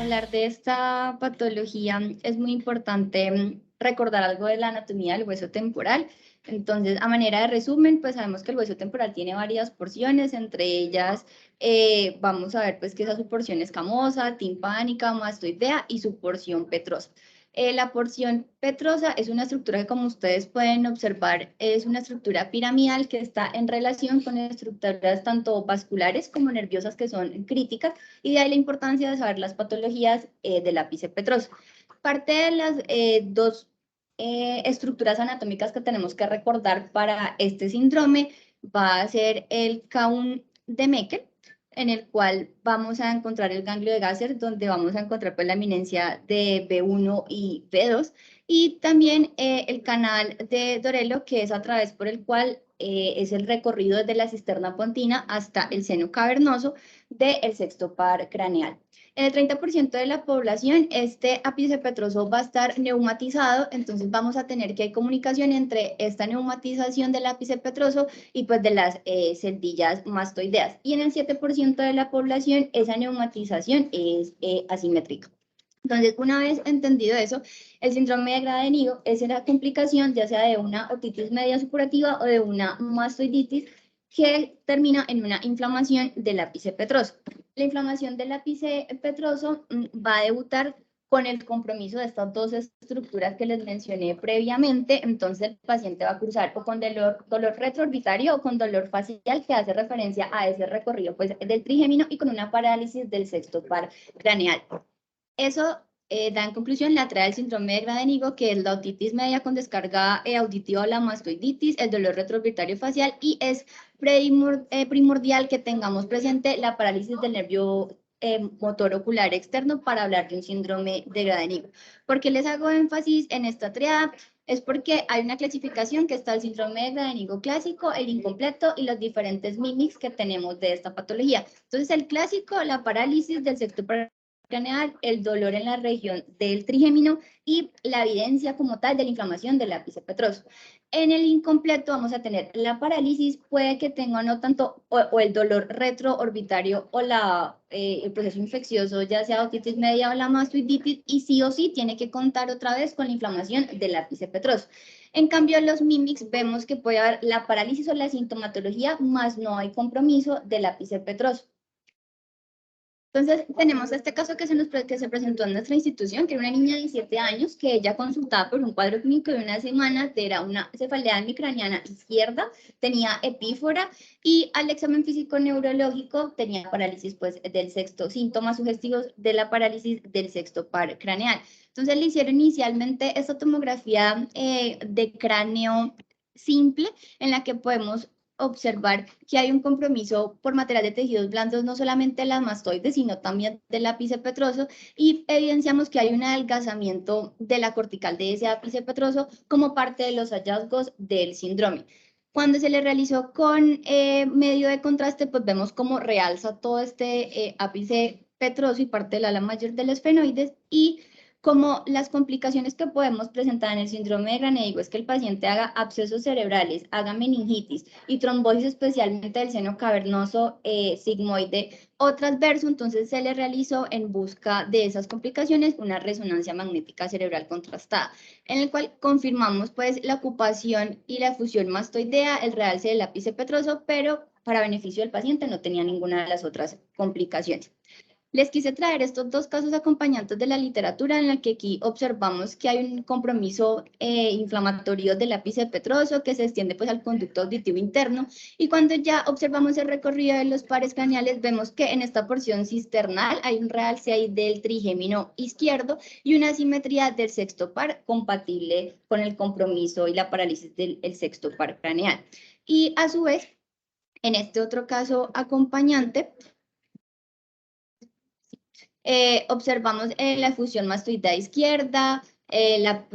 hablar de esta patología es muy importante recordar algo de la anatomía del hueso temporal. Entonces, a manera de resumen, pues sabemos que el hueso temporal tiene varias porciones, entre ellas vamos a ver pues que esa su porción escamosa, timpánica, mastoidea y su porción petrosa. La porción petrosa es una estructura que, como ustedes pueden observar, es una estructura piramidal que está en relación con estructuras tanto vasculares como nerviosas que son críticas, y de ahí la importancia de saber las patologías del ápice petroso. Parte de las dos estructuras anatómicas que tenemos que recordar para este síndrome va a ser el Kaun de Meckel, en el cual vamos a encontrar el ganglio de Gasser, donde vamos a encontrar pues, la eminencia de B1 y B2, y también el canal de Dorello, que es a través por el cual es el recorrido desde la cisterna pontina hasta el seno cavernoso del sexto par craneal. En el 30% de la población, este ápice petroso va a estar neumatizado, entonces vamos a tener que hay comunicación entre esta neumatización del ápice petroso y pues de las celdillas mastoideas. Y en el 7% de la población, esa neumatización es asimétrica. Entonces, una vez entendido eso, el síndrome de Gradenigo es una complicación ya sea de una otitis media supurativa o de una mastoiditis que termina en una inflamación del ápice petroso. La inflamación del ápice petroso va a debutar con el compromiso de estas dos estructuras que les mencioné previamente. Entonces el paciente va a cursar o con dolor retroorbitario o con dolor facial, que hace referencia a ese recorrido pues, del trigémino, y con una parálisis del sexto par craneal. Eso da en conclusión la entrada del síndrome de Gradenigo, que es la otitis media con descarga auditiva o la mastoiditis, el dolor retroorbitario facial, y es primordial que tengamos presente la parálisis del nervio motor ocular externo para hablar de un síndrome de Gradenigo. ¿Por qué les hago énfasis en esta triada? Es porque hay una clasificación que está el síndrome de Gradenigo clásico, el incompleto y los diferentes mimics que tenemos de esta patología. Entonces, el clásico, la parálisis del sector craneal, el dolor en la región del trigémino y la evidencia como tal de la inflamación del ápice petroso. En el incompleto vamos a tener la parálisis, puede que tenga no tanto o el dolor retroorbitario o el proceso infeccioso, ya sea otitis media o la mastoiditis, y sí o sí tiene que contar otra vez con la inflamación del ápice petroso. En cambio, los mimics vemos que puede haber la parálisis o la sintomatología, más no hay compromiso del ápice petroso. Entonces, tenemos este caso que se presentó en nuestra institución, que era una niña de 17 años, que ella consultaba por un cuadro clínico de una semana, era una cefalea hemicraniana izquierda, tenía epífora, y al examen físico neurológico tenía parálisis pues, del sexto, síntomas sugestivos de la parálisis del sexto par craneal. Entonces, le hicieron inicialmente esta tomografía de cráneo simple, en la que podemos observar que hay un compromiso por material de tejidos blandos, no solamente de las mastoides, sino también del ápice petroso, y evidenciamos que hay un adelgazamiento de la cortical de ese ápice petroso como parte de los hallazgos del síndrome. Cuando se le realizó con medio de contraste, pues vemos cómo realza todo este ápice petroso y parte del ala mayor de los esfenoides, y como las complicaciones que podemos presentar en el síndrome de Gradenigo es que el paciente haga abscesos cerebrales, haga meningitis y trombosis, especialmente del seno cavernoso sigmoide o transverso. Entonces se le realizó, en busca de esas complicaciones, una resonancia magnética cerebral contrastada, en el cual confirmamos pues la ocupación y la fusión mastoidea, el realce del ápice petroso, pero para beneficio del paciente no tenía ninguna de las otras complicaciones. Les quise traer estos dos casos acompañantes de la literatura, en la que aquí observamos que hay un compromiso inflamatorio del ápice petroso que se extiende pues al conducto auditivo interno, y cuando ya observamos el recorrido de los pares craneales vemos que en esta porción cisternal hay un realce ahí del trigémino izquierdo y una asimetría del sexto par compatible con el compromiso y la parálisis del sexto par craneal. Y a su vez, en este otro caso acompañante, observamos la efusión mastoidea izquierda, la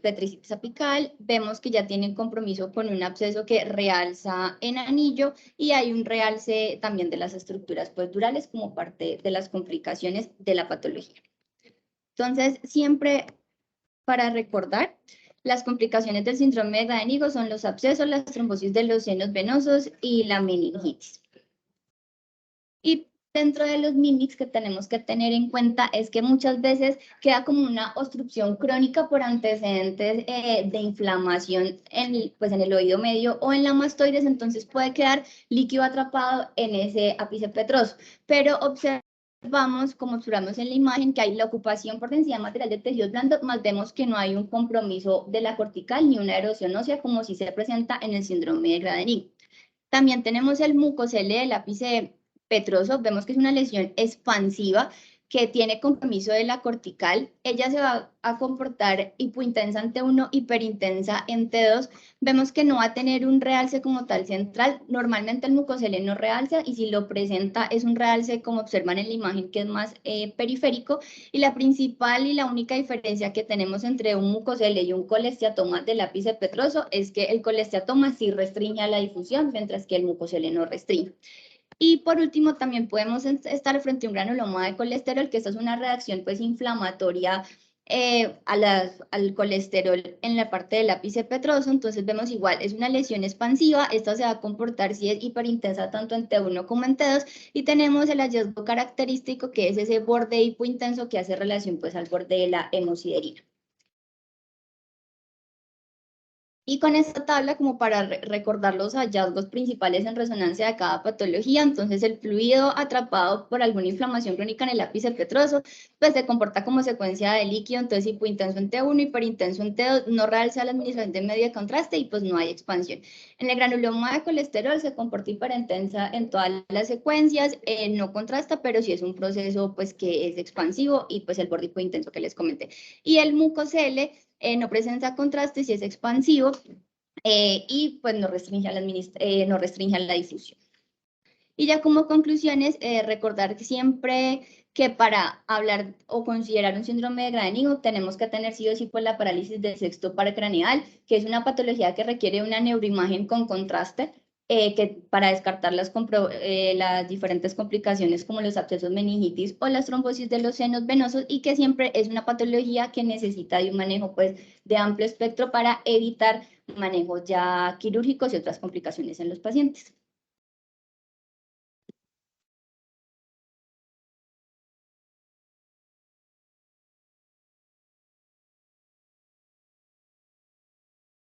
petricitis apical, vemos que ya tienen compromiso con un absceso que realza en anillo, y hay un realce también de las estructuras posturales como parte de las complicaciones de la patología. Entonces, siempre para recordar, las complicaciones del síndrome de Gradenigo son los abscesos, las trombosis de los senos venosos y la meningitis. Y Dentro de los mimics que tenemos que tener en cuenta es que muchas veces queda como una obstrucción crónica por antecedentes de inflamación pues en el oído medio o en la mastoides, entonces puede quedar líquido atrapado en ese ápice petroso. Pero observamos, como observamos en la imagen, que hay la ocupación por densidad material de tejidos blandos, más vemos que no hay un compromiso de la cortical ni una erosión ósea como si se presenta en el síndrome de Gradenich. También tenemos el mucocele del ápice petroso, vemos que es una lesión expansiva que tiene compromiso de la cortical. Ella se va a comportar hipointensa en T1, hiperintensa en T2. Vemos que no va a tener un realce como tal central. Normalmente el mucocele no realza y si lo presenta es un realce como observan en la imagen que es más periférico. Y la principal y la única diferencia que tenemos entre un mucocele y un colesteatoma del ápice petroso es que el colesteatoma sí restringe a la difusión, mientras que el mucocele no restringe. Y por último, también podemos estar frente a un granuloma de colesterol, que esta es una reacción pues inflamatoria al colesterol en la parte del ápice petroso. Entonces vemos igual, es una lesión expansiva, esta se va a comportar si es hiperintensa tanto en T1 como en T2, y tenemos el hallazgo característico que es ese borde hipointenso que hace relación pues al borde de la hemosiderina. Y con esta tabla, como para recordar los hallazgos principales en resonancia de cada patología, entonces el fluido atrapado por alguna inflamación crónica en el ápice petroso, pues se comporta como secuencia de líquido, entonces hipointenso en T1, hiperintenso en T2, no realza la administración de medio de contraste y pues no hay expansión. En el granuloma de colesterol se comporta hiperintensa en todas las secuencias, no contrasta, pero sí es un proceso pues que es expansivo y pues el borde hipointenso que les comenté. Y el mucocele no presenta contraste si es expansivo y pues no restringe, no restringe la difusión. Y ya como conclusiones, recordar que siempre que para hablar o considerar un síndrome de Gradenich tenemos que tener sí o sí por la parálisis del sexto par craneal, que es una patología que requiere una neuroimagen con contraste, que para descartar las diferentes complicaciones como los abscesos meningitis o las trombosis de los senos venosos, y que siempre es una patología que necesita de un manejo pues de amplio espectro para evitar manejos ya quirúrgicos y otras complicaciones en los pacientes.